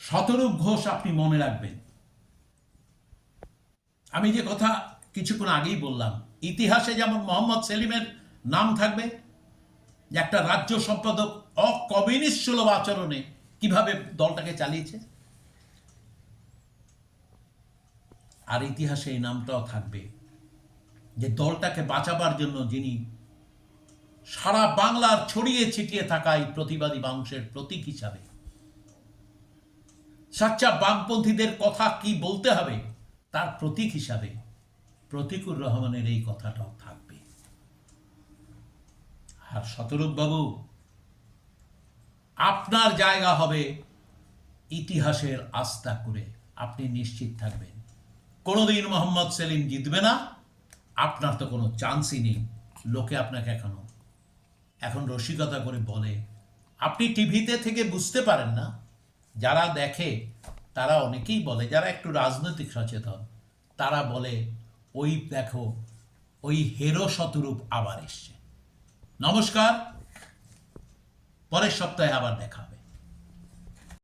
শতরূপ ঘোষ আপনি মনে রাখবেন। আমি যে কথা কিছুক্ষণ আগেই বললাম, ইতিহাসে যেমন মোহাম্মদ সেলিমের নাম থাকবে, যে একটা রাজ্য সম্পাদক অকমিউনিস্ট সুলভ আচরণে কিভাবে দলটাকে চালিয়েছে, আর ইতিহাসে এই নামটাও থাকবে যে দলটাকে বাঁচাবার জন্য যিনি সারা বাংলার ছড়িয়ে ছিটিয়ে থাকা এই প্রতিবাদী মানুষের প্রতীক হিসাবে সাচ্চা বামপন্থীদের কথা কি বলতে হবে তার প্রতীক হিসাবে প্রতীকুর রহমানের এই কথাটাও থাকবে। আর শতরূপ বাবু, আপনার জায়গা হবে ইতিহাসের আস্থা করে, আপনি নিশ্চিত থাকবেন কোনোদিন মোহাম্মদ সেলিম জিতবে না, আপনার তো কোনো চান্সই নেই। লোকে আপনাকে এখন রসিকতা করে বলে, আপনি টিভিতে থেকে বুঝতে পারেন না, যারা দেখে তারা অনেকেই বলে, যারা একটু রাজনৈতিক সচেতন তারা বলে, ওই দেখো ওই হেরো শতরূপ আবার এসছে। নমস্কার, পরের সপ্তাহে আবার দেখা।